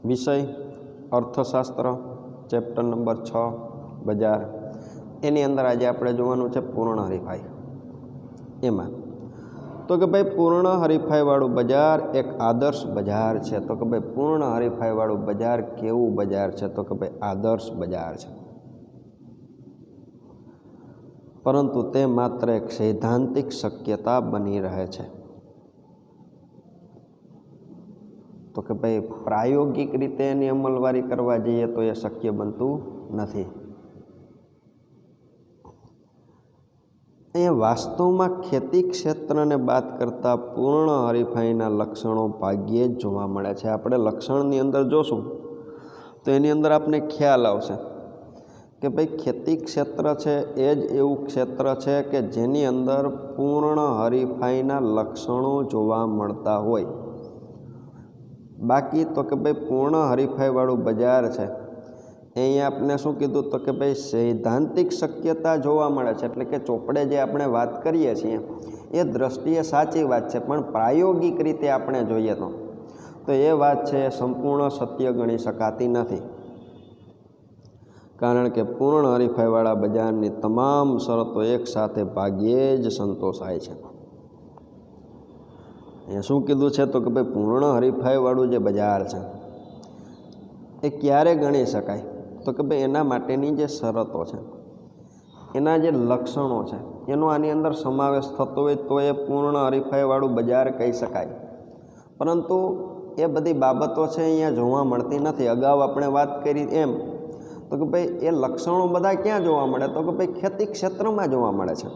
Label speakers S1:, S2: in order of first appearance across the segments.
S1: વિષય અર્થશાસ્ત્ર, chapter number 6 બજાર. એની અંદર આજે આપણે જોવાનું છે પૂર્ણ હરીફાઈ. એમાં તો કે ભાઈ પૂર્ણ હરીફાઈવાળું બજાર એક આદર્શ બજાર છે. તો કે ભાઈ પૂર્ણ હરીફાઈવાળું બજાર કેવું બજાર છે? તો કે ભાઈ આદર્શ બજાર છે, પરંતુ તે માત્ર એક સૈદ્ધાંતિક શક્યતા બની રહે છે. તો કે ભાઈ પ્રાયોગિક રીતે એની અમલવારી કરવા જઈએ તો એ શક્ય બનતું નથી. અહીંયા વાસ્તવમાં ખેતી ક્ષેત્રને બાદ કરતાં પૂર્ણ હરીફાઈના લક્ષણો ભાગ્યે જ જોવા મળે છે. આપણે લક્ષણની અંદર જોશું તો એની અંદર આપને ખ્યાલ આવશે કે ભાઈ ખેતી ક્ષેત્ર છે એ જ એવું ક્ષેત્ર છે કે જેની અંદર પૂર્ણ હરીફાઈના લક્ષણો જોવા મળતા હોય. બાકી તો કે ભાઈ પૂર્ણ હરીફાઈવાળું બજાર છે અહીંયા આપણે શું કીધું? તો કે ભાઈ સૈદ્ધાંતિક શક્યતા જોવા મળે છે. એટલે કે ચોપડે જે આપણે વાત કરીએ છીએ એ દ્રષ્ટિએ સાચી વાત છે, પણ પ્રાયોગિક રીતે આપણે જોઈએ તો એ વાત છે એ સંપૂર્ણ સત્ય ગણી શકાતી નથી. કારણ કે પૂર્ણ હરીફાઈવાળા બજારની તમામ શરતો એકસાથે ભાગ્યે જ સંતોષાય છે. અહીંયા શું કીધું છે? તો કે ભાઈ પૂર્ણ હરીફાઈવાળું જે બજાર છે એ ક્યારે ગણી શકાય? તો કે ભાઈ એના માટેની જે શરતો છે, એના જે લક્ષણો છે, એનો આની અંદર સમાવેશ થતો હોય તો એ પૂર્ણ હરીફાઈવાળું બજાર કહી શકાય. પરંતુ એ બધી બાબતો છે અહીંયા જોવા મળતી નથી. અગાઉ આપણે વાત કરી એમ તો કે ભાઈ એ લક્ષણો બધા ક્યાં જોવા મળે? તો કે ભાઈ ખેતી ક્ષેત્રમાં જોવા મળે છે.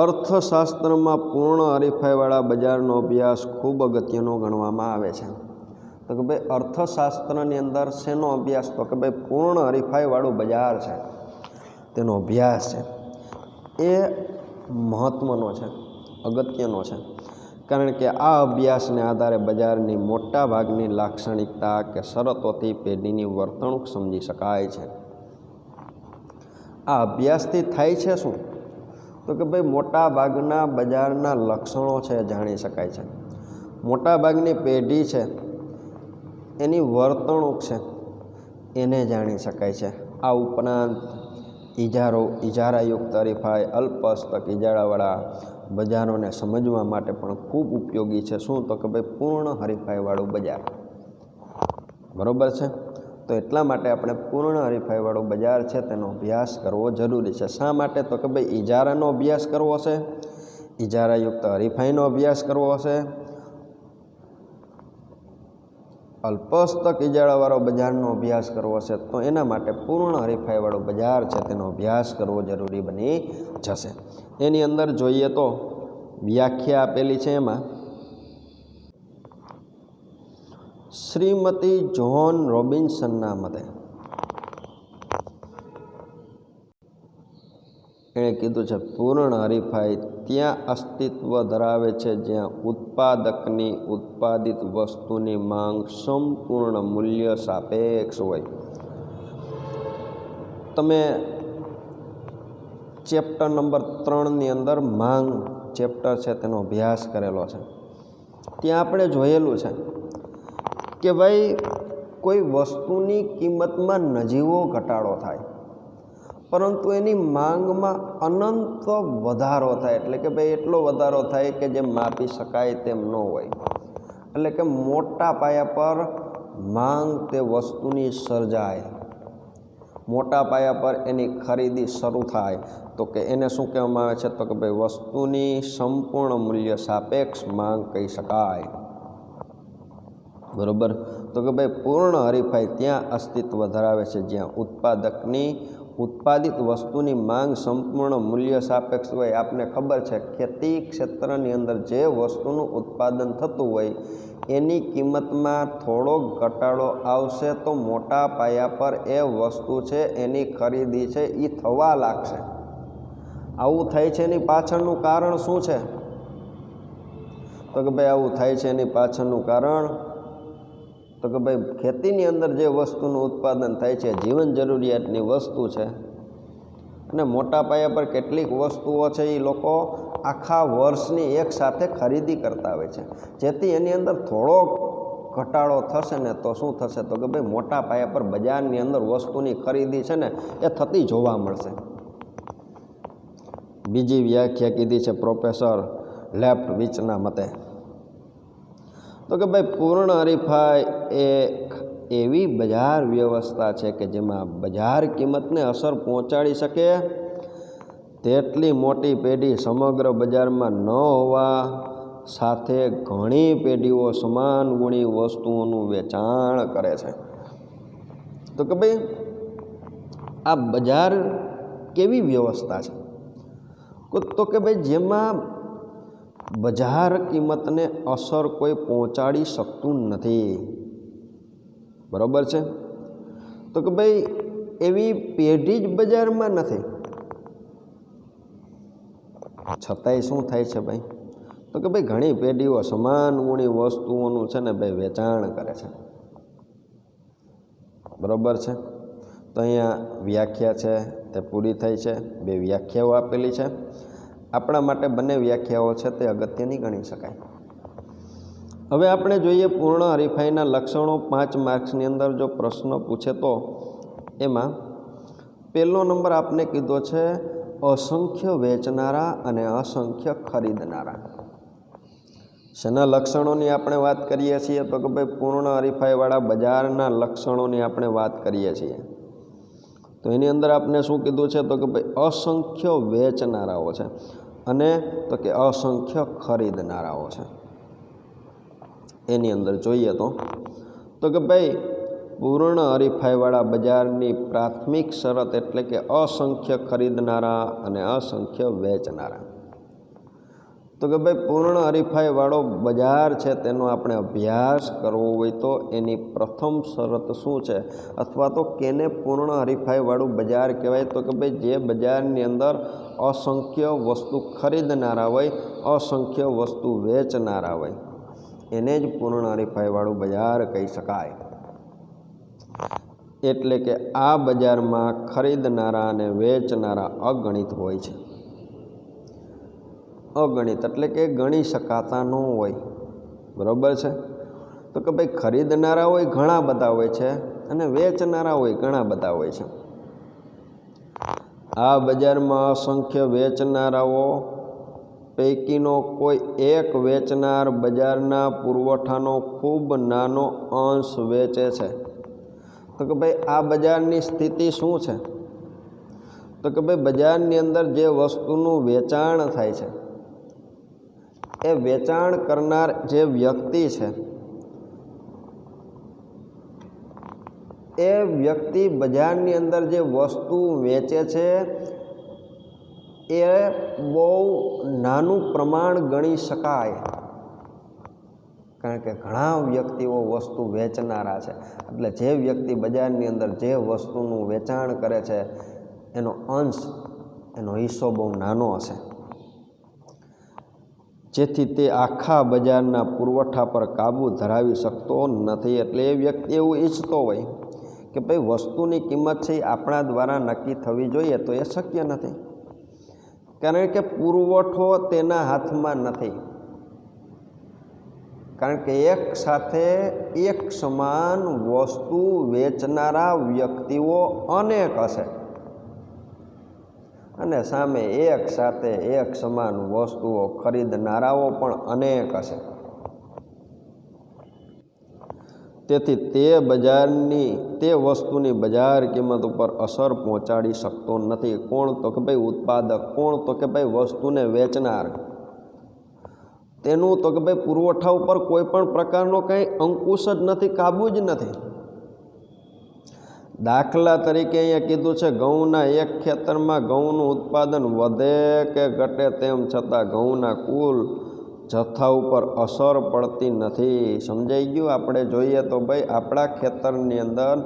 S1: અર્થશાસ્ત્રમાં પૂર્ણ હરીફાઈવાળા બજારનો અભ્યાસ ખૂબ અગત્યનો ગણવામાં આવે છે. તો કે ભાઈ અર્થશાસ્ત્રની અંદર શેનો અભ્યાસ? તો કે ભાઈ પૂર્ણ હરીફાઈવાળું બજાર છે તેનો અભ્યાસ છે એ મહત્ત્વનો છે, અગત્યનો છે. કારણ કે આ અભ્યાસને આધારે બજારની મોટા ભાગની લાક્ષણિકતા કે શરતોથી પેઢીની વર્તણૂક સમજી શકાય છે. આ અભ્યાસથી થાય છે શું? તો કે ભાઈ મોટા ભાગના બજારના લક્ષણો છે જાણી શકાય છે. મોટા ભાગની પેઢી છે એની વર્તણૂક છે એને જાણી શકાય છે. આ ઉપરાંત ઇજારાયુક્ત હરીફાઈ, અલ્પસ્તક ઇજારાવાળા બજારોને સમજવા માટે પણ ખૂબ ઉપયોગી છે. શું? તો કે ભાઈ પૂર્ણ હરીફાઈવાળું બજાર. બરાબર છે? તો એટલા માટે આપણે પૂર્ણ હરીફાઈવાળું બજાર છે તેનો અભ્યાસ કરવો જરૂરી છે. શા માટે? તો કે ભાઈ ઇજારાનો અભ્યાસ કરવો હશે, ઇજારાયુક્ત હરીફાઈનો અભ્યાસ કરવો હશે, અલ્પસ્તક ઇજારાવાળો બજારનો અભ્યાસ કરવો હશે તો એના માટે પૂર્ણ હરીફાઈવાળું બજાર છે તેનો અભ્યાસ કરવો જરૂરી બની જશે. એની અંદર જોઈએ તો વ્યાખ્યા આપેલી છે. એમાં શ્રીમતી જ્હોન રોબિન્સનના મતે એણે કીધું છે પૂર્ણ હરીફાઈ ત્યાં અસ્તિત્વ ધરાવે છે જ્યાં ઉત્પાદકની ઉત્પાદિત વસ્તુની માંગ સંપૂર્ણ મૂલ્ય સાપેક્ષ હોય. તમે ચેપ્ટર નંબર 3ની અંદર માંગ ચેપ્ટર છે તેનો અભ્યાસ કરેલો છે. ત્યાં આપણે જોયેલું છે કે ભાઈ કોઈ વસ્તુની કિંમતમાં નજીવો ઘટાડો થાય પરંતુ એની માંગમાં અનંત વધારો થાય. એટલે કે ભાઈ એટલો વધારો થાય કે જે માપી શકાય તેમ ન હોય. એટલે કે મોટા પાયા પર માંગ તે વસ્તુની સર્જાય, મોટા પાયા પર એની ખરીદી શરૂ થાય તો કે એને શું કહેવામાં આવે છે? તો કે ભાઈ વસ્તુની સંપૂર્ણ મૂલ્ય સાપેક્ષ માંગ કહી શકાય. બરાબર? તો કે ભાઈ પૂર્ણ હરીફાઈ ત્યાં અસ્તિત્વ ધરાવે છે જ્યાં ઉત્પાદકની ઉત્પાદિત વસ્તુની માંગ સંપૂર્ણ મૂલ્ય સાપેક્ષ હોય. આપને ખબર છે ખેતી ક્ષેત્રની અંદર જે વસ્તુનું ઉત્પાદન થતું હોય એની કિંમતમાં થોડોક ઘટાડો આવશે તો મોટા પાયા પર એ વસ્તુ છે એની ખરીદી છે એ થવા લાગશે. આવું થાય છે એની પાછળનું કારણ શું છે? તો કે ભાઈ આવું થાય છે એની પાછળનું કારણ તો કે ભાઈ ખેતીની અંદર જે વસ્તુનું ઉત્પાદન થાય છે જીવન જરૂરિયાતની વસ્તુ છે અને મોટા પાયા પર કેટલીક વસ્તુઓ છે એ લોકો આખા વર્ષની એક સાથે ખરીદી કરતા હોય છે, જેથી એની અંદર થોડોક ઘટાડો થશે ને તો શું થશે તો કે ભાઈ મોટા પાયા પર બજારની અંદર વસ્તુની ખરીદી છે ને એ થતી જોવા મળશે. બીજી વ્યાખ્યા કીધી છે પ્રોફેસર લેફ્ટવિચના મતે તો કે ભાઈ પૂર્ણ હરીફાઈ એ એવી બજાર વ્યવસ્થા છે કે જેમાં બજાર કિંમતને અસર પહોંચાડી શકે તેટલી મોટી પેઢી સમગ્ર બજારમાં ન હોવા સાથે ઘણી પેઢીઓ સમાન ગુણી વસ્તુઓનું વેચાણ કરે છે. તો કે ભાઈ આ બજાર કેવી વ્યવસ્થા છે તો કે ભાઈ જેમાં બજાર કિંમતને અસર કોઈ પહોંચાડી શકતું નથી. બરાબર છે. તો કે ભાઈ એવી પેઢી જ બજારમાં નથી, છતાંય શું થાય છે ભાઈ તો કે ભાઈ ઘણી પેઢીઓ સમાન ગુણી વસ્તુઓનું છે ને ભાઈ વેચાણ કરે છે. બરાબર છે. તો અહીંયા વ્યાખ્યા છે તે પૂરી થઈ છે. બે વ્યાખ્યાઓ આપેલી છે. આપણા માટે બંને વ્યાખ્યાઓ છે તે અગત્યની ગણી શકાય. હવે આપણે જોઈએ પૂર્ણ હરીફાઈના લક્ષણો 5 માર્ક્સની અંદર જો પ્રશ્ન પૂછે તો એમાં પહેલો નંબર આપને કીધો છે અસંખ્ય વેચનારા અને અસંખ્ય ખરીદનારા. શેના લક્ષણોની આપણે વાત કરીએ છીએ તો કે ભાઈ પૂર્ણ હરીફાઈવાળા બજારના લક્ષણોની આપણે વાત કરીએ છીએ. તો એની અંદર આપણે શું કીધું છે તો કે ભાઈ અસંખ્ય વેચનારાઓ છે અને તો કે અસંખ્ય ખરીદનારાઓ છે. એની અંદર જોઈએ તો કે ભાઈ પૂર્ણ હરીફાઈવાળા બજારની પ્રાથમિક શરત એટલે કે અસંખ્ય ખરીદનારા અને અસંખ્ય વેચનારા. તો કે ભાઈ પૂર્ણ હરીફાઈવાળો બજાર છે તેનો આપણે અભ્યાસ કરવો હોય તો એની પ્રથમ શરત શું છે અથવા તો કેને પૂર્ણ હરીફાઈવાળું બજાર કહેવાય તો કે ભાઈ જે બજારની અંદર અસંખ્ય વસ્તુ ખરીદનારા હોય, અસંખ્ય વસ્તુ વેચનારા હોય એને જ પૂર્ણ હરીફાઈવાળું બજાર કહી શકાય. એટલે કે આ બજારમાં ખરીદનારા અને વેચનારા અગણિત હોય છે. અગણિત એટલે કે ગણી શકાતા ન હોય. બરાબર છે. તો કે ભાઈ ખરીદનારા હોય ઘણા બધા હોય છે અને વેચનારા હોય ઘણા બધા હોય છે. આ બજારમાં અસંખ્ય વેચનારાઓ પૈકીનો કોઈ એક વેચનાર બજારના પુરવઠાનો ખૂબ નાનો અંશ વેચે છે. તો કે ભાઈ આ બજારની સ્થિતિ શું છે તો કે ભાઈ બજારની અંદર જે વસ્તુનું વેચાણ થાય છે એ વેચાણ કરનાર જે વ્યક્તિ છે એ વ્યક્તિ બજારની અંદર જે વસ્તુ વેચે છે એ બહુ નાનું પ્રમાણ ગણી શકાય. કારણ કે ઘણા વ્યક્તિઓ વસ્તુ વેચનારા છે એટલે જે વ્યક્તિ બજારની અંદર જે વસ્તુનું વેચાણ કરે છે એનો અંશ, એનો હિસ્સો બહુ નાનો હશે. જેથી તે આખા બજારના પુરવઠા પર કાબૂ ધરાવી શકતો નથી. એટલે એ વ્યક્તિ એવું ઈચ્છતો હોય કે ભાઈ વસ્તુની કિંમત છે એ આપણા દ્વારા નક્કી થવી જોઈએ તો એ શક્ય નથી. કારણ કે પુરવઠો તેના હાથમાં નથી. કારણ કે એક સાથે એક સમાન વસ્તુ વેચનારા વ્યક્તિઓ અનેક હશે અને સામે એક સાથે એક સમાન વસ્તુઓ ખરીદનારાઓ પણ અનેક હશે. તેથી તે વસ્તુની બજાર કિંમત ઉપર અસર પહોંચાડી શકતો નથી. કોણ તો કે ભાઈ ઉત્પાદક. કોણ તો કે ભાઈ વસ્તુને વેચનાર. તેનું તો કે ભાઈ પુરવઠા ઉપર કોઈ પણ પ્રકારનો કંઈ અંકુશ જ નથી, કાબુ જ નથી. દાખલા તરીકે અહીંયા કીધું છે ઘઉંના એક ખેતરમાં ઘઉંનું ઉત્પાદન વધે કે ઘટે તેમ છતાં ઘઉંના કુલ જથ્થા ઉપર અસર પડતી નથી. સમજાઈ ગયું? આપણે જોઈએ તો ભાઈ આપણા ખેતરની અંદર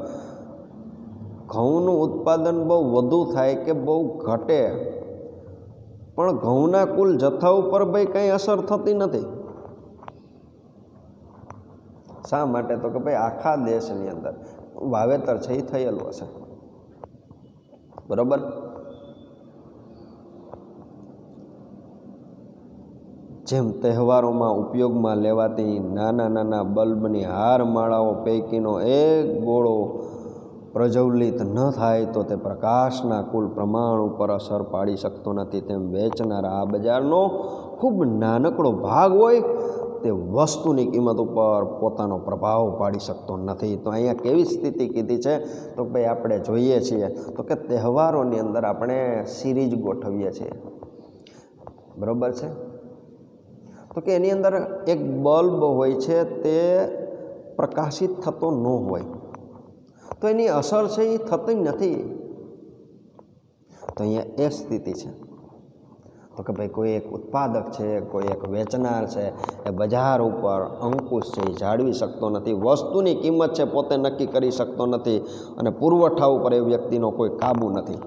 S1: ઘઉંનું ઉત્પાદન બહુ વધુ થાય કે બહુ ઘટે પણ ઘઉંના કુલ જથ્થા ઉપર ભાઈ કંઈ અસર થતી નથી. શા માટે તો કે ભાઈ આખા દેશની અંદર વાવેતર છે એ થયેલું હશે. બરાબર. જેમ તહેવારોમાં ઉપયોગમાં લેવાતી નાના નાના બલ્બની હારમાળાઓ પૈકીનો એક ગોળો પ્રજ્વલિત ન થાય તો તે પ્રકાશના કુલ પ્રમાણ ઉપર અસર પાડી શકતો નથી, તેમ વેચનારા આ બજારનો ખૂબ નાનકડો ભાગ હોય તે વસ્તુની કિંમત ઉપર પોતાનો પ્રભાવ પાડી શકતો નથી. તો અહીંયા કેવી સ્થિતિ કીધી છે? તો ભાઈ આપણે જોઈએ છીએ તો કે તહેવારોની અંદર આપણે સિરીજ ગોઠવીએ છીએ, બરાબર છે? તો કે એની અંદર એક બલ્બ હોય છે તે પ્રકાશિત થતો ન હોય તો એની અસર છે એ થતી નથી. તો અહીંયા એ સ્થિતિ છે. તો કે ભાઈ કોઈ એક ઉત્પાદક છે, કોઈ એક વેચનાર છે, એ બજાર ઉપર અંકુશ છે એ જાળવી શકતો નથી, વસ્તુની કિંમત છે પોતે નક્કી કરી શકતો નથી અને પુરવઠા ઉપર એ વ્યક્તિનો કોઈ કાબુ નથી.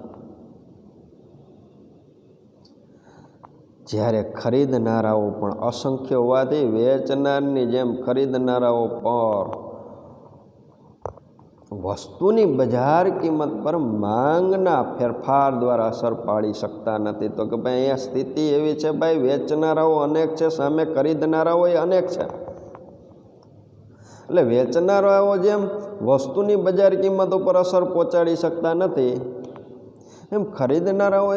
S1: જ્યારે ખરીદનારાઓ પણ અસંખ્ય હોવાથી વેચનારની જેમ ખરીદનારાઓ પર વસ્તુની બજાર કિંમત પર માંગના ફેરફાર દ્વારા અસર પાડી શકતા નથી. તો કે ભાઈ અહીંયા સ્થિતિ એવી છે, ભાઈ વેચનારાઓ અનેક છે, સામે ખરીદનારાઓ અનેક છે. એટલે વેચનારાઓ જેમ વસ્તુની બજાર કિંમત ઉપર અસર પહોંચાડી શકતા નથી, એમ ખરીદનારાઓ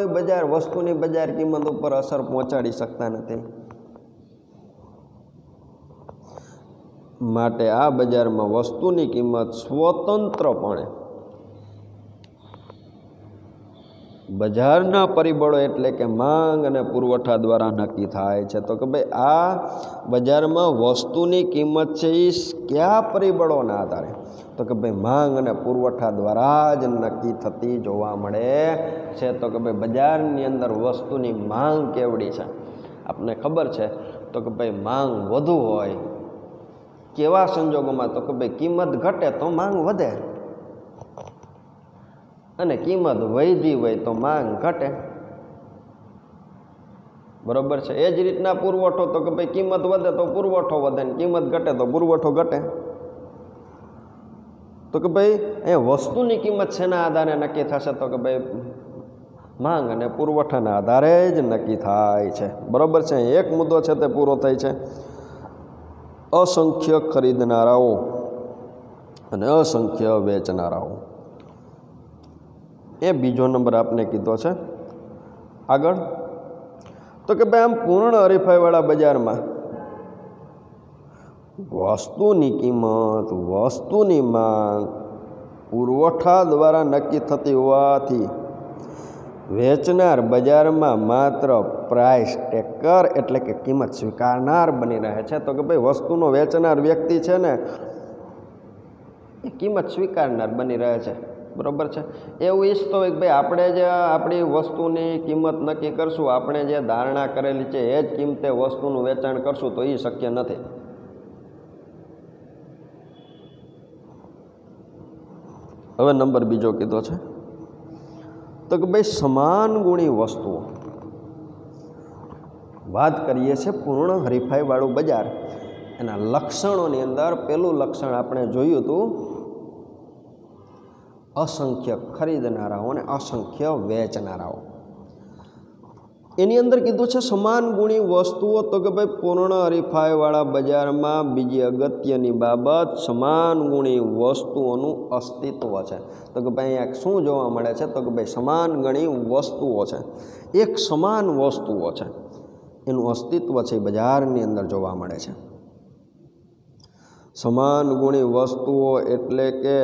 S1: વસ્તુની બજાર કિંમત ઉપર અસર પહોંચાડી શકતા નથી. માટે આ બજારમાં વસ્તુની કિંમત સ્વતંત્રપણે બજારના પરિબળો એટલે કે માંગ અને પુરવઠા દ્વારા નક્કી થાય છે. તો કે ભાઈ આ બજારમાં વસ્તુની કિંમત છે એ કયા પરિબળોના આધારે? તો કે ભાઈ માંગ અને પુરવઠા દ્વારા જ નક્કી થતી જોવા મળે છે. તો કે ભાઈ બજારની અંદર વસ્તુની માંગ કેવડી છે આપને ખબર છે? તો કે ભાઈ માંગ વધુ હોય કેવા સંજોગોમાં? તો કે ભાઈ કિંમત ઘટે તો માંગ વધે અને કિંમત વધી હોય તો માંગ ઘટે, બરોબર છે? એ જ રીતના પુરવઠો, તો કે ભાઈ કિંમત વધે તો પુરવઠો વધે ને કિંમત ઘટે તો પુરવઠો ઘટે. તો કે ભાઈ અહીંયા વસ્તુની કિંમત શેના આધારે નક્કી થશે? તો કે ભાઈ માંગ અને પુરવઠાના આધારે જ નક્કી થાય છે, બરોબર છે? એક મુદ્દો છે તે પૂરો થાય છે. અસંખ્ય ખરીદનારાઓ અને અસંખ્ય વેચનારાઓ, એ બીજો નંબર આપને કીધો છે. આગળ તો કે ભાઈ આમ પૂર્ણ હરીફાઈવાળા બજારમાં વસ્તુની કિંમત, વસ્તુની માંગ પુરવઠા દ્વારા નક્કી થતી હોવાથી વેચનાર બજારમાં માત્ર પ્રાઇસ ટેકર એટલે કે કિંમત સ્વીકારનાર બની રહે છે. તો કે ભાઈ વસ્તુનો વેચનાર વ્યક્તિ છે ને એ કિંમત સ્વીકારનાર બની રહે છે, બરાબર છે? એવું ઈચ્છતો હોય કે ભાઈ આપણે જે આપણી વસ્તુની કિંમત નક્કી કરશું, આપણે જે ધારણા કરેલી છે એ જ કિંમતે વસ્તુનું વેચાણ કરશું, તો એ શક્ય નથી. હવે નંબર બીજો કીધો છે તો કે ભાઈ સમાન ગુણી વસ્તુઓ. વાત કરીએ છીએ પૂર્ણ હરીફાઈવાળું બજાર, એના લક્ષણોની અંદર પહેલું લક્ષણ આપણે જોયું હતું અસંખ્ય ખરીદનારાઓ અને અસંખ્ય વેચનારાઓ. એની અંદર કીધું છે સમાન ગુણી વસ્તુઓ. તો કે ભાઈ પૂર્ણ હરીફાઈવાળા બજારમાં બીજી અગત્યની બાબત સમાન ગુણી વસ્તુઓનું અસ્તિત્વ છે. તો કે ભાઈ અહીંયા શું જોવા મળે છે? તો કે ભાઈ સમાન ગણી વસ્તુઓ છે, એક સમાન વસ્તુઓ છે, એનું અસ્તિત્વ છે એ બજારની અંદર જોવા મળે છે. સમાન ગુણી વસ્તુઓ એટલે કે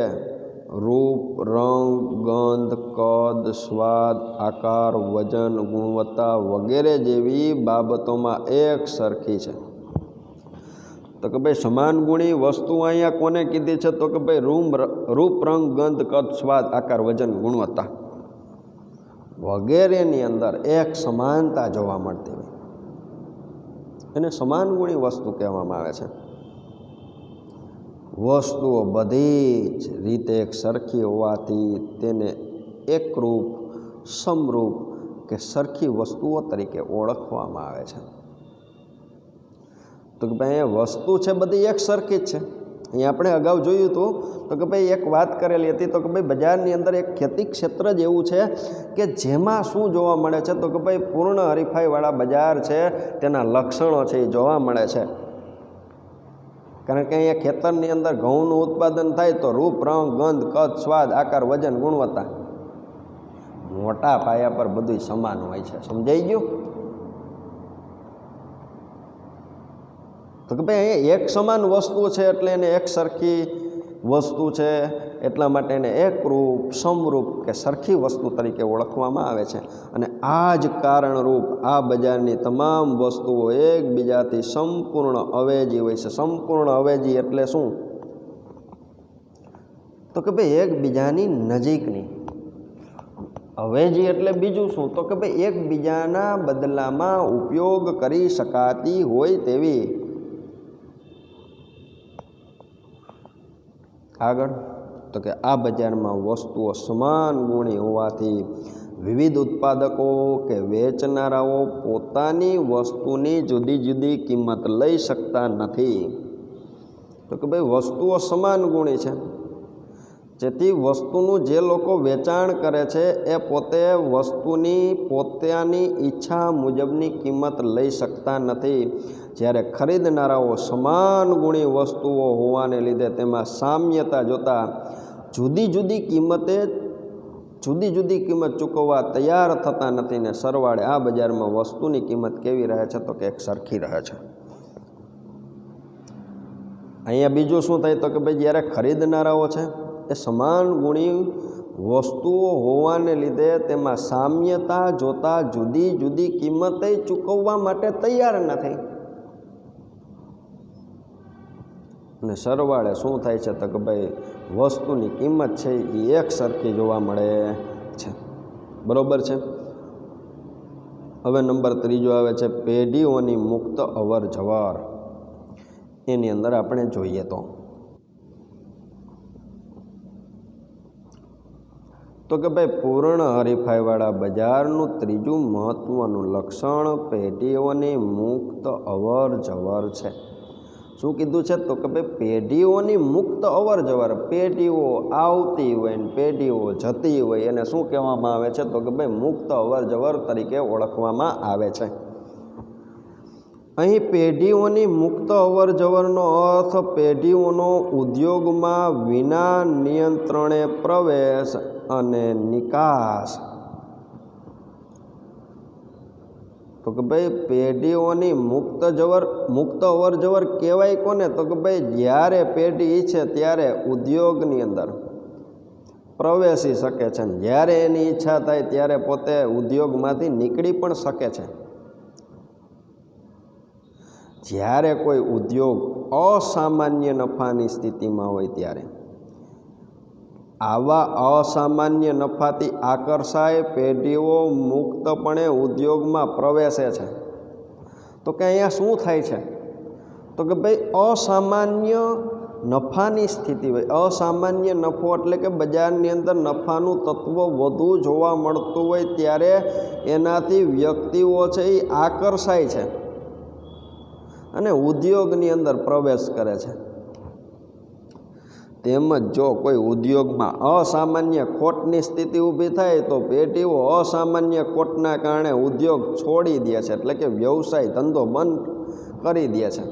S1: રૂપ, રંગ, ગંધ, કદ, સ્વાદ, આકાર, વજન, ગુણવત્તા વગેરે જેવી બાબતોમાં એક સરખી છે. તો કે ભાઈ સમાન ગુણી વસ્તુ અહીંયા કોને કીધી છે? તો કે ભાઈ રૂપ, રંગ, ગંધ, કદ, સ્વાદ, આકાર, વજન, ગુણવત્તા વગેરેની અંદર એક સમાનતા જોવા મળતી હોય એને સમાન ગુણી વસ્તુ કહેવામાં આવે છે. વસ્તુઓ બધી જ રીતે એક સરખી હોવાથી તેને એકરૂપ, સમરૂપ કે સરખી વસ્તુઓ તરીકે ઓળખવામાં આવે છે. તો કે ભાઈ વસ્તુ છે બધી એક સરખી જ છે, અહીંયા આપણે અગાઉ જોયું હતું તો કે ભાઈ એક વાત કરેલી હતી તો કે ભાઈ બજારની અંદર એક ખેતી ક્ષેત્ર જ એવું છે કે જેમાં શું જોવા મળે છે તો કે ભાઈ પૂર્ણ હરીફાઈવાળા બજાર છે તેના લક્ષણો છે એ જોવા મળે છે. કારણ કે અહીંયા ખેતરની અંદર ઘઉંનું ઉત્પાદન થાય તો રૂપ, રંગ, ગંધ, કદ, સ્વાદ, આકાર, વજન, ગુણવત્તા મોટા પાયા પર બધું સમાન હોય છે. સમજાઈ ગયું? તો કે ભાઈ અહીંયા એક સમાન વસ્તુ છે એટલે એને એક સરખી વસ્તુ છે એટલા માટે એને એકરૂપ, સમરૂપ કે સરખી વસ્તુ તરીકે ઓળખવામાં આવે છે. અને આ જ કારણરૂપ આ બજારની તમામ વસ્તુઓ એકબીજાથી સંપૂર્ણ અવેજી હોય છે. સંપૂર્ણ અવેજી એટલે શું? તો કે ભાઈ એકબીજાની નજીકની. અવેજી એટલે બીજું શું? તો કે ભાઈ એકબીજાના બદલામાં ઉપયોગ કરી શકાતી હોય તેવી. આગળ તો કે આ બજારમાં વસ્તુઓ સમાન ગુણી હોવાથી વિવિધ ઉત્પાદકો કે વેચનારાઓ પોતાની વસ્તુની જુદી જુદી કિંમત લઈ શકતા નથી. તો કે ભાઈ વસ્તુઓ સમાન ગુણી છે, જેથી વસ્તુનું જે લોકો વેચાણ કરે છે એ પોતે વસ્તુની પોતાની ઈચ્છા મુજબની કિંમત લઈ શકતા નથી. જ્યારે ખરીદનારાઓ સમાન ગુણી વસ્તુઓ હોવાને લીધે તેમાં સામ્યતા જોતા જુદી જુદી કિંમત ચૂકવવા તૈયાર થતા નથી ને સરવાળે આ બજારમાં વસ્તુની કિંમત કેવી રહે છે? તો કે એક સરખી રહે છે. અહીંયા બીજું શું થાય? તો કે ભાઈ જ્યારે ખરીદનારાઓ છે એ સમાન ગુણી વસ્તુઓ હોવાને લીધે તેમાં સામ્યતા જોતા જુદી જુદી કિંમતે ચૂકવવા માટે તૈયાર નથી. અને સરવાળે શું થાય છે? તો કે ભાઈ વસ્તુની કિંમત છે એ એક સરખી જોવા મળે છે. બરોબર છે. હવે નંબર 3 આવે છે પેઢીઓની મુક્ત અવર જવર. એની અંદર આપણે જોઈએ તો કે ભાઈ પૂર્ણ હરીફાઈવાળા બજારનું ત્રીજું મહત્ત્વનું લક્ષણ પેઢીઓની મુક્ત અવર જવર છે. શું કીધું છે? તો કે ભાઈ પેઢીઓની મુક્ત અવર જવર. પેઢીઓ આવતી હોય ને પેઢીઓ જતી હોય એને શું કહેવામાં આવે છે? તો કે ભાઈ મુક્ત અવર જવર તરીકે ઓળખવામાં આવે છે. અહીં પેઢીઓની મુક્ત અવર જવરનો અર્થ પેઢીઓનો ઉદ્યોગમાં વિના નિયંત્રણે પ્રવેશ અને નિકાસ. તો કે ભાઈ પેઢીઓની મુક્ત અવર જવર કહેવાય કોને? તો કે ભાઈ જ્યારે પેઢી ઈચ્છે ત્યારે ઉદ્યોગની અંદર પ્રવેશી શકે છે, જ્યારે એની ઈચ્છા થાય ત્યારે પોતે ઉદ્યોગમાંથી નીકળી પણ શકે છે. જ્યારે કોઈ ઉદ્યોગ અસામાન્ય નફાની સ્થિતિમાં હોય ત્યારે આવા અસામાન્ય નફાથી આકર્ષાય પેઢીઓ મુક્તપણે ઉદ્યોગમાં પ્રવેશે છે. તો કે અહીંયા શું થાય છે? તો કે ભાઈ અસામાન્ય નફાની સ્થિતિ હોય. અસામાન્ય નફો એટલે કે બજારની અંદર નફાનું તત્વ વધુ જોવા મળતું હોય ત્યારે એનાથી વ્યક્તિઓ છે એ આકર્ષાય છે અને ઉદ્યોગની અંદર પ્રવેશ કરે છે. તેમજ જો કોઈ ઉદ્યોગમાં અસામાન્ય ખોટની સ્થિતિ ઊભી થાય તો પેઢીઓ અસામાન્ય ખોટના કારણે ઉદ્યોગ છોડી દે છે, એટલે કે વ્યવસાય ધંધો બંધ કરી દે છે.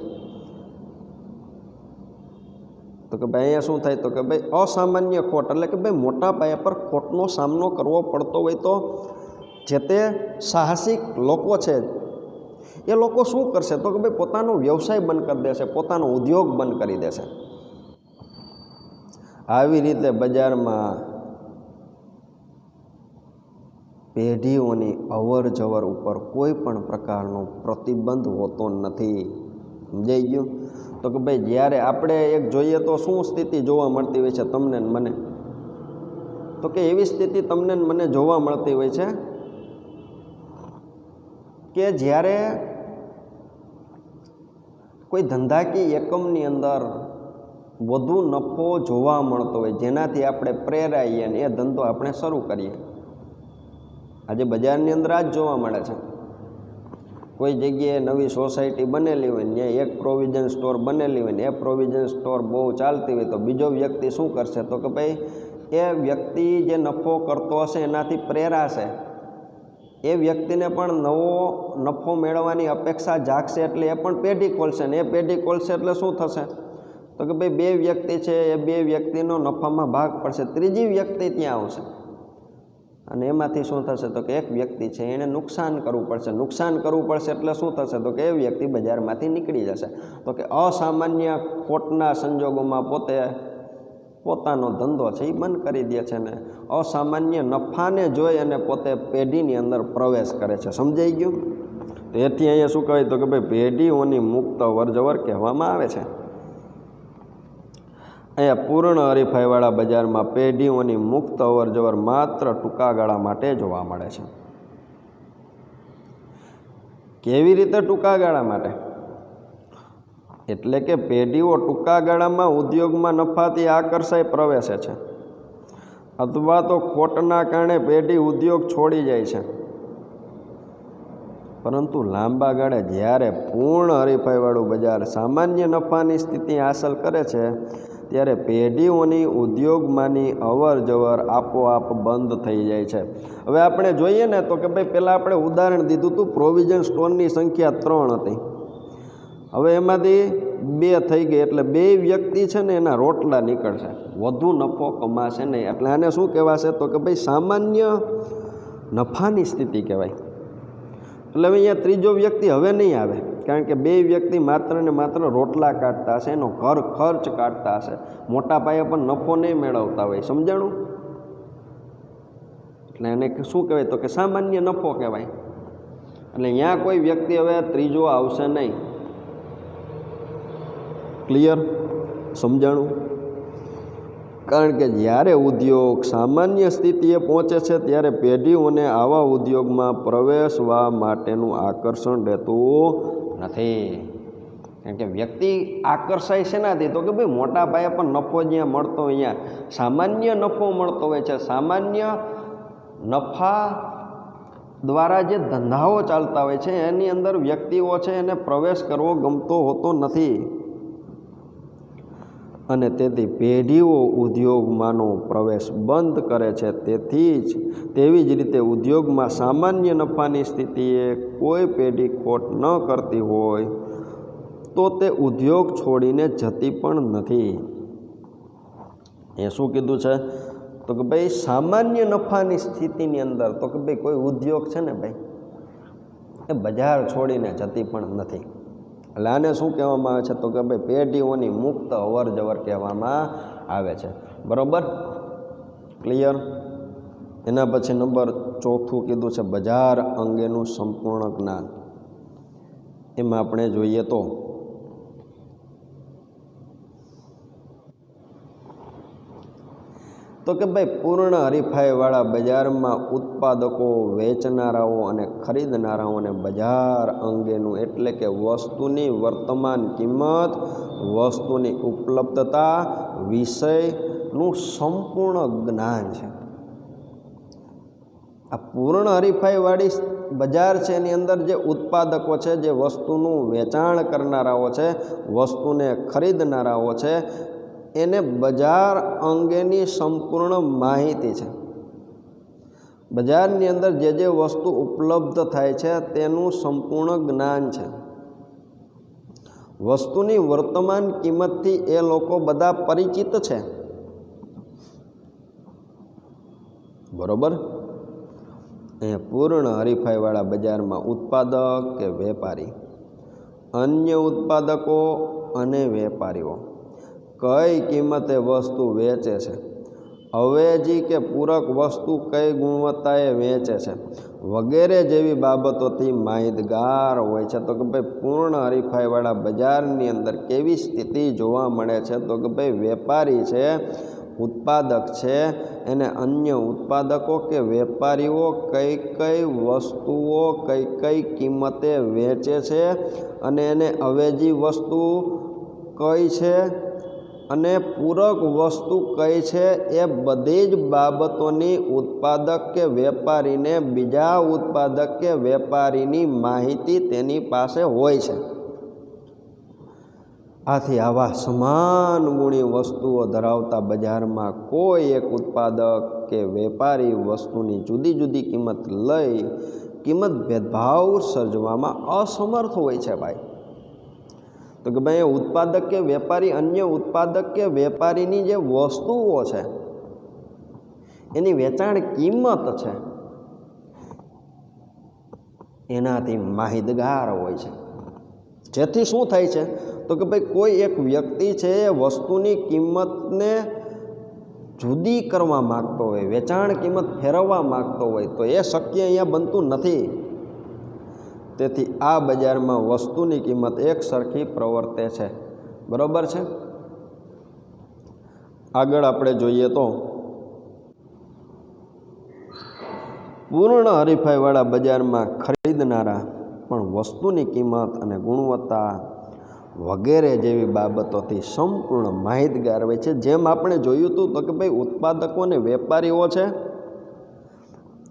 S1: તો કે ભાઈ અહીંયા શું થાય? તો કે ભાઈ અસામાન્ય ખોટ એટલે કે ભાઈ મોટા પાયા પર ખોટનો સામનો કરવો પડતો હોય તો જે તે સાહસિક લોકો છે એ લોકો શું કરશે? તો કે ભાઈ પોતાનો વ્યવસાય બંધ કરી દેશે, પોતાનો ઉદ્યોગ બંધ કરી દેશે. આવી રીતે બજારમાં પેઢીઓની અવર જવર ઉપર કોઈ પણ પ્રકારનો પ્રતિબંધ હોતો નથી. સમજાઈ ગયું? તો કે ભાઈ જ્યારે આપણે એક જોઈએ તો શું સ્થિતિ જોવા મળતી હોય છે તમને ને મને? તો કે એવી સ્થિતિ તમને ને મને જોવા મળતી હોય છે કે જ્યારે કોઈ ધંધાકીય એકમની અંદર વધુ નફો જોવા મળતો હોય જેનાથી આપણે પ્રેરાઈએ અને એ ધંધો આપણે શરૂ કરીએ. આજે બજારની અંદર આ જ જોવા મળે છે. કોઈ જગ્યાએ નવી સોસાયટી બનેલી હોય ને એક પ્રોવિઝન સ્ટોર બનેલી હોય ને એ પ્રોવિઝન સ્ટોર બહુ ચાલતી હોય તો બીજો વ્યક્તિ શું કરશે તો કે ભાઈ એ વ્યક્તિ જે નફો કરતો હશે એનાથી પ્રેરાશે, એ વ્યક્તિને પણ નવો નફો મેળવવાની અપેક્ષા જાગશે એટલે એ પણ પેઢી ખોલશે ને એ પેઢી ખોલશે એટલે શું થશે તો કે ભાઈ બે વ્યક્તિ છે એ બે વ્યક્તિનો નફામાં ભાગ પડશે, ત્રીજી વ્યક્તિ ત્યાં આવશે અને એમાંથી શું થશે તો કે એક વ્યક્તિ છે એણે નુકસાન કરવું પડશે એટલે શું થશે તો કે એ વ્યક્તિ બજારમાંથી નીકળી જશે. તો કે અસામાન્ય ખોટના સંજોગોમાં પોતાનો ધંધો છે એ બંધ કરી દે છે ને અસામાન્ય નફાને જોઈ અને પોતે પેઢીની અંદર પ્રવેશ કરે છે. સમજાઈ ગયું? તેથી અહીંયા શું કહેવાય તો કે ભાઈ પેઢીઓની મુક્ત અવરજવર કહેવામાં આવે છે. અહીંયા પૂર્ણ હરીફાઈવાળા બજારમાં પેઢીઓની મુક્ત અવરજવર માત્ર ટૂંકા ગાળા માટે જોવા મળે છે. કેવી રીતે ટૂંકા ગાળા માટે? એટલે કે પેઢીઓ ટૂંકા ગાળામાં ઉદ્યોગમાં નફાથી આકર્ષાઈ પ્રવેશે છે અથવા તો ખોટના કારણે પેઢી ઉદ્યોગ છોડી જાય છે, પરંતુ લાંબા ગાળે જ્યારે પૂર્ણ હરીફાઈવાળું બજાર સામાન્ય નફાની સ્થિતિ હાંસલ કરે છે ત્યારે પેઢીઓની ઉદ્યોગમાંની અવર જવર આપોઆપ બંધ થઈ જાય છે. હવે આપણે જોઈએ ને તો કે ભાઈ પહેલાં આપણે ઉદાહરણ દીધું હતું, પ્રોવિઝન સ્ટોરની સંખ્યા 3 હતી, હવે એમાંથી 2 થઈ ગઈ એટલે 2 વ્યક્તિ છે ને એના રોટલા નીકળશે, વધુ નફો કમાશે નહીં. એટલે આને શું કહેવાશે તો કે ભાઈ સામાન્ય નફાની સ્થિતિ કહેવાય. એટલે હવે અહીંયા ત્રીજો વ્યક્તિ હવે નહીં આવે, કારણ કે 2 વ્યક્તિ માત્ર ને માત્ર રોટલા કાઢતા હશે, એનો ઘર ખર્ચ કાઢતા હશે, મોટા પાયે પણ નફો નહીં મેળવતા હોય. સમજાણું? એટલે એને શું કહેવાય તો કે સામાન્ય નફો કહેવાય. એટલે અહીંયા કોઈ વ્યક્તિ હવે ત્રીજો આવશે નહીં. ક્લિયર? સમજાણું? કારણ કે જ્યારે ઉદ્યોગ સામાન્ય સ્થિતિએ પહોંચે છે ત્યારે પેઢીઓને આવા ઉદ્યોગમાં પ્રવેશવા માટેનું આકર્ષણ રહેતું નથી. કારણ કે વ્યક્તિ આકર્ષાય શેનાથી તો કે ભાઈ મોટા પાયે પણ નફો જ્યાં મળતો હોય અહીંયા સામાન્ય નફો મળતો હોય છે, સામાન્ય નફા દ્વારા જે ધંધાઓ ચાલતા હોય છે એની અંદર વ્યક્તિઓ છે એને પ્રવેશ કરવો ગમતો હોતો નથી અને તેથી પેઢીઓ ઉદ્યોગમાંનો પ્રવેશ બંધ કરે છે. તેવી જ રીતે ઉદ્યોગમાં સામાન્ય નફાની સ્થિતિએ કોઈ પેઢી ખોટ ન કરતી હોય તો તે ઉદ્યોગ છોડીને જતી પણ નથી. એ શું કીધું છે તો કે ભાઈ સામાન્ય નફાની સ્થિતિની અંદર તો કે ભાઈ કોઈ ઉદ્યોગ છે ને ભાઈ એ બજાર છોડીને જતી પણ નથી. એટલે આને શું કહેવામાં આવે છે તો કે ભાઈ પેઢીઓની મુક્ત અવર જવર કહેવામાં આવે છે. બરાબર? ક્લિયર? એના પછી નંબર 4 કીધું છે બજાર અંગેનું સંપૂર્ણ જ્ઞાન. એમાં આપણે જોઈએ તો કે ભાઈ પૂર્ણ હરીફાઈવાળા બજારમાં ઉત્પાદકો, વેચનારાઓ અને ખરીદનારાઓને બજાર અંગેનું એટલે કે વસ્તુની વર્તમાન કિંમત, વસ્તુની ઉપલબ્ધતા વિષયનું સંપૂર્ણ જ્ઞાન છે. આ પૂર્ણ હરીફાઈવાળી બજાર છે એની અંદર જે ઉત્પાદકો છે, જે વસ્તુનું વેચાણ કરનારાઓ છે, વસ્તુને ખરીદનારાઓ છે, એને બજાર અંગેની સંપૂર્ણ માહિતી છે. બજારની અંદર જે જે વસ્તુ ઉપલબ્ધ થાય છે તેનું સંપૂર્ણ જ્ઞાન છે. વસ્તુની વર્તમાન કિંમતથી એ લોકો બધા પરિચિત છે. બરોબર? એ પૂર્ણ હરીફાઈવાળા બજારમાં ઉત્પાદક કે વેપારી, અન્ય ઉત્પાદકો અને વેપારીઓ કઈ કિંમતે વસ્તુ વેચે છે, અવેજી કે પૂરક વસ્તુ કઈ ગુણવત્તાએ વેચે છે વગેરે જેવી બાબતોથી માહિતગાર હોય છે. તો કે ભાઈ પૂર્ણ હરીફાઈવાળા બજારની અંદર કેવી સ્થિતિ જોવા મળે છે તો કે ભાઈ વેપારી છે, ઉત્પાદક છે, એને અન્ય ઉત્પાદકો કે વેપારીઓ કઈ કઈ વસ્તુઓ કઈ કઈ કિંમતે વેચે છે અને એને અવેજી વસ્તુ કઈ છે અને પૂરક વસ્તુ કઈ છે એ બધી જ બાબતોની ઉત્પાદક કે વેપારીને બીજા ઉત્પાદક કે વેપારીની માહિતી તેની પાસે હોય છે. આથી આવા સમાન ગુણી વસ્તુઓ ધરાવતા બજારમાં કોઈ એક ઉત્પાદક કે વેપારી વસ્તુની જુદી જુદી કિંમત લઈ કિંમત ભેદભાવ સર્જવામાં અસમર્થ હોય છે. ભાઈ તો કે ભાઈ ઉત્પાદક કે વેપારી અન્ય ઉત્પાદક કે વેપારીની જે વસ્તુઓ છે એની વેચાણ કિંમત છે એનાથી માહિતગાર હોય છે. જેથી શું થાય છે તો કે ભાઈ કોઈ એક વ્યક્તિ છે એ વસ્તુની કિંમતને જુદી કરવા માગતો હોય, વેચાણ કિંમત ફેરવવા માગતો હોય તો એ શક્ય અહીંયા બનતું નથી. તેથી આ બજારમાં વસ્તુની કિંમત એક સરખી પ્રવર્તે છે. બરોબર છે. આગળ આપણે જોઈએ તો પૂર્ણ હરીફાઈવાળા બજારમાં ખરીદનારા પણ વસ્તુની કિંમત અને ગુણવત્તા વગેરે જેવી બાબતોથી સંપૂર્ણ માહિતગાર હોય છે. જેમ આપણે જોયું હતું તો કે ભાઈ ઉત્પાદકો અને વેપારીઓ છે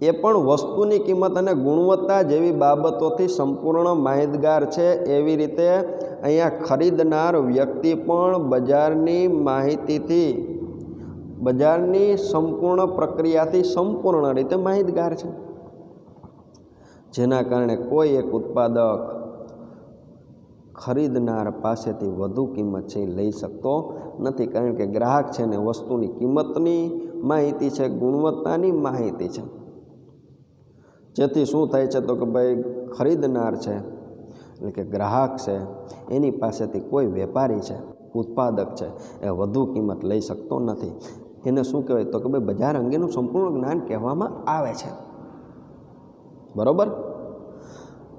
S1: એ પણ વસ્તુની કિંમત અને ગુણવત્તા જેવી બાબતોથી સંપૂર્ણ માહિતગાર છે. એવી રીતે અહીંયા ખરીદનાર વ્યક્તિ પણ બજારની માહિતીથી બજારની સંપૂર્ણ પ્રક્રિયાથી સંપૂર્ણ રીતે માહિતગાર છે. જેના કારણે કોઈ એક ઉત્પાદક ખરીદનાર પાસેથી વધુ કિંમત છે એ લઈ શકતો નથી. કારણ કે ગ્રાહક છે ને વસ્તુની કિંમતની માહિતી છે, ગુણવત્તાની માહિતી છે. જેથી શું થાય છે તો કે ભાઈ ખરીદનાર છે એટલે કે ગ્રાહક છે એની પાસેથી કોઈ વેપારી છે, ઉત્પાદક છે એ વધુ કિંમત લઈ શકતો નથી. એને શું કહેવાય તો કે ભાઈ બજાર અંગેનું સંપૂર્ણ જ્ઞાન કહેવામાં આવે છે. બરોબર.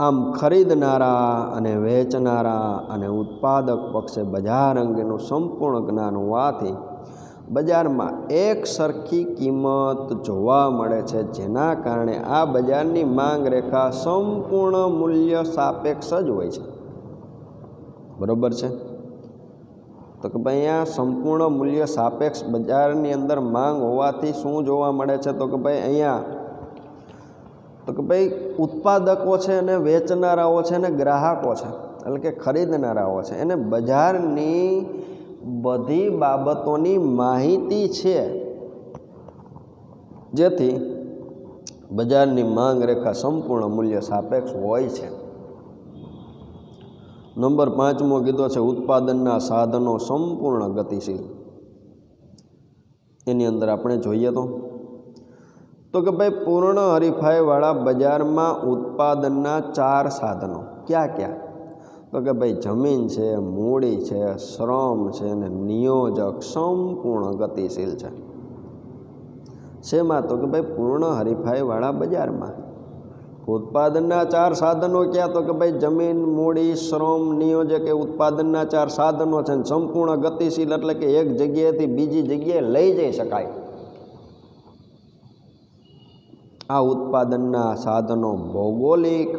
S1: આમ ખરીદનારા અને વેચનારા અને ઉત્પાદક પક્ષે બજાર અંગેનું સંપૂર્ણ જ્ઞાન હોવાથી બજારમાં એક સરખી કિંમત જોવા મળે છે. જેના કારણે આ બજારની માંગ રેખા સંપૂર્ણ મૂલ્ય સાપેક્ષ જ હોય છે. બરોબર છે. તો કે ભાઈ અહીંયા સંપૂર્ણ મૂલ્ય સાપેક્ષ બજારની અંદર માંગ હોવાથી શું જોવા મળે છે તો કે ભાઈ અહીંયા તો કે ભાઈ ઉત્પાદકો છે અને વેચનારાઓ છે અને ગ્રાહકો છે એટલે કે ખરીદનારાઓ છે એને બજારની બધી બાબતોની માહિતી છે. જેથી બજારની માંગ રેખા સંપૂર્ણ મૂલ્ય સાપેક્ષ હોય છે. નંબર 5મો કીધો છે ઉત્પાદનના સાધનો સંપૂર્ણ ગતિશીલ. એની અંદર આપણે જોઈએ તો કે ભાઈ પૂર્ણ હરીફાઈવાળા બજારમાં ઉત્પાદનના 4 સાધનો ક્યાં ક્યાં તો કે ભાઈ જમીન છે, મૂડી છે, શ્રમ છે અને નિયોજક સંપૂર્ણ ગતિશીલ છે. શેમાં તો કે ભાઈ પૂર્ણ હરીફાઈવાળા બજારમાં ઉત્પાદનના 4 સાધનો ક્યાં તો કે ભાઈ જમીન, મૂડી, શ્રમ, નિયોજક એ ઉત્પાદનના 4 સાધનો છે. સંપૂર્ણ ગતિશીલ એટલે કે એક જગ્યાએથી બીજી જગ્યાએ લઈ જઈ શકાય. આ ઉત્પાદનના સાધનો ભૌગોલિક,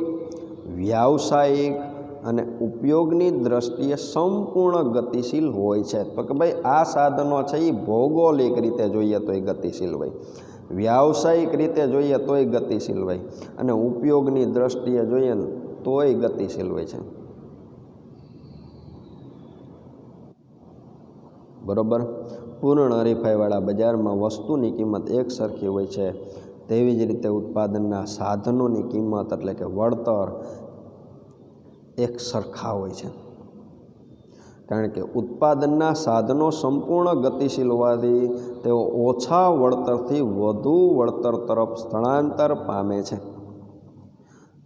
S1: વ્યાવસાયિક અને ઉપયોગની દ્રષ્ટિએ સંપૂર્ણ ગતિશીલ હોય છે. તો કે ભાઈ આ સાધનો છે એ ભૌગોલિક રીતે જોઈએ તો એ ગતિશીલ હોય, વ્યાવસાયિક રીતે જોઈએ તોય ગતિશીલ હોય અને ઉપયોગની દ્રષ્ટિએ જોઈએ તોય ગતિશીલ હોય છે. બરોબર. પૂર્ણ હરીફાઈવાળા બજારમાં વસ્તુની કિંમત એક સરખી હોય છે. તેવી જ રીતે ઉત્પાદનના સાધનોની કિંમત એટલે કે વળતર એક સરખા હોય છે. કારણ કે ઉત્પાદનના સાધનો સંપૂર્ણ ગતિશીલ હોવાથી તેઓ ઓછા વળતરથી વધુ વળતર તરફ સ્થળાંતર પામે છે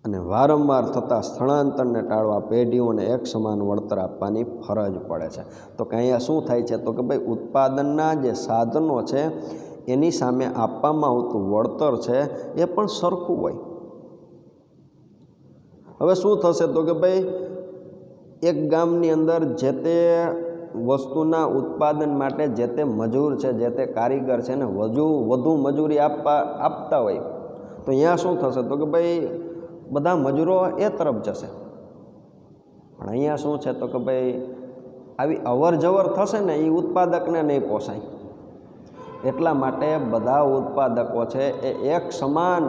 S1: અને વારંવાર થતા સ્થળાંતરને ટાળવા પેઢીઓને એક સમાન વળતર આપવાની ફરજ પડે છે. તો કે અહીંયા શું થાય છે તો કે ભાઈ ઉત્પાદનના જે સાધનો છે એની સામે આપવામાં આવતું વળતર છે એ પણ સરખું હોય. હવે શું થશે તો કે ભાઈ એક ગામની અંદર જે તે વસ્તુના ઉત્પાદન માટે જે તે મજૂર છે, જે તે કારીગર છે ને વધુ મજૂરી આપતા હોય તો અહીંયા શું થશે તો કે ભાઈ બધા મજૂરો એ તરફ જશે. પણ અહીંયા શું છે તો કે ભાઈ આવી અવર જવર થશે ને એ ઉત્પાદકને નહીં પોસાય. એટલા માટે બધા ઉત્પાદકો છે એ એક સમાન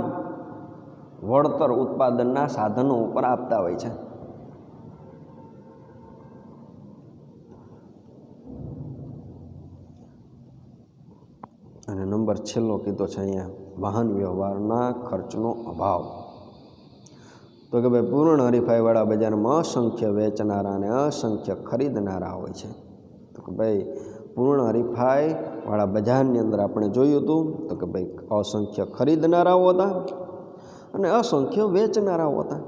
S1: વળતર ઉત્પાદનના સાધનો ઉપર આપતા હોય છે. અને નંબર છેલ્લો કીધો છે અહીંયા વાહન વ્યવહારના ખર્ચનો અભાવ. તો કે ભાઈ પૂર્ણ હરીફાઈવાળા બજારમાં અસંખ્ય વેચનારા અને અસંખ્ય ખરીદનારા હોય છે. તો કે ભાઈ પૂર્ણ હરીફાઈવાળા બજારની અંદર આપણે જોયું હતું તો કે ભાઈ અસંખ્ય ખરીદનારાઓ હતા અને અસંખ્ય વેચનારાઓ હતા.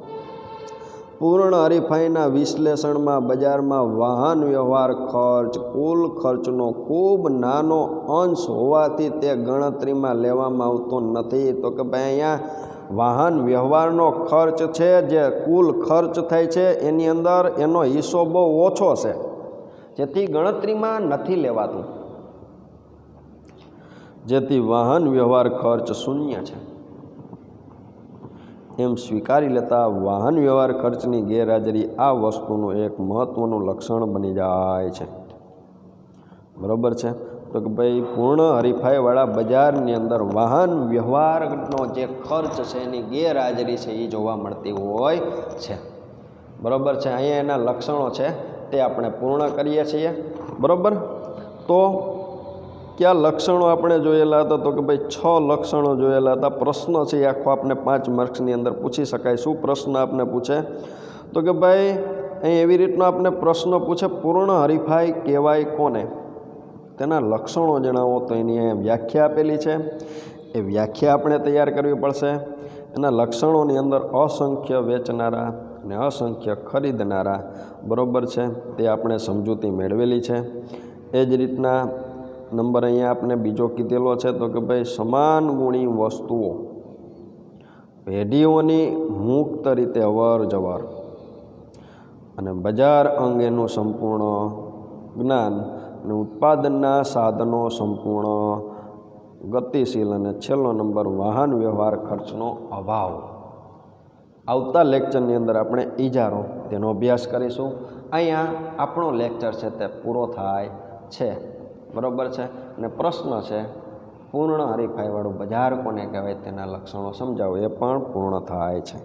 S1: પૂર્ણ હરીફાઈના વિશ્લેષણમાં બજારમાં વાહન વ્યવહાર ખર્ચ કુલ ખર્ચનો ખૂબ નાનો અંશ હોવાથી તે ગણતરીમાં લેવામાં આવતો નથી. તો કે ભાઈ અહીંયા વાહન વ્યવહારનો ખર્ચ છે જે કુલ ખર્ચ થાય છે એની અંદર એનો હિસ્સો બહુ ઓછો છે, જેથી ગણતરીમાં નથી લેવાતું, જેથી વાહન વ્યવહાર ખર્ચ શૂન્ય છે એમ સ્વીકારી લેતા વાહન વ્યવહાર ખર્ચની ગેરહાજરી આ વસ્તુનું એક મહત્ત્વનું લક્ષણ બની જાય છે. બરાબર છે. તો કે ભાઈ પૂર્ણ હરીફાઈવાળા બજારની અંદર વાહન વ્યવહારનો જે ખર્ચ છે એની ગેરહાજરી છે એ જોવા મળતી હોય છે. બરાબર છે. અહીંયા એના લક્ષણો છે તે આપણે પૂર્ણ કરીએ છીએ. બરાબર. તો કયા લક્ષણો આપણે જોયેલા હતા? તો કે ભાઈ 6 લક્ષણો જોયેલા હતા. પ્રશ્ન છે એ આખો આપણે 5 માર્ક્સની અંદર પૂછી શકાય. શું પ્રશ્ન આપને પૂછે? તો કે ભાઈ અહીં એવી રીતનો આપણે પ્રશ્ન પૂછે, પૂર્ણ હરીફાઈ કહેવાય કોને? તેના લક્ષણો જણાવો. તો એની અહીંયા વ્યાખ્યા આપેલી છે, એ વ્યાખ્યા આપણે તૈયાર કરવી પડશે. એના લક્ષણોની અંદર અસંખ્ય વેચનારા અને અસંખ્ય ખરીદનારા, બરાબર છે, તે આપણે સમજૂતી મેળવેલી છે. એ જ રીતના નંબર અહીંયા આપણે બીજો કીધેલો છે તો કે ભાઈ સમાન ગુણી વસ્તુઓ પેઢીઓની મુક્ત રીતે અવર જવર અને બજાર અંગેનું સંપૂર્ણ જ્ઞાન અને ઉત્પાદનના સાધનો સંપૂર્ણ ગતિશીલ. અને છેલ્લો નંબર વાહન વ્યવહાર ખર્ચનો અભાવ. આવતા લેક્ચરની અંદર આપણે ઇજારો તેનો અભ્યાસ કરીશું. અહીંયા આપણો લેક્ચર છે તે પૂરો થાય છે. બરાબર છે. અને પ્રશ્ન છે પૂર્ણ હરીફાઈવાળું બજાર કોને કહેવાય તેના લક્ષણો સમજાવો, એ પણ પૂર્ણ થાય છે.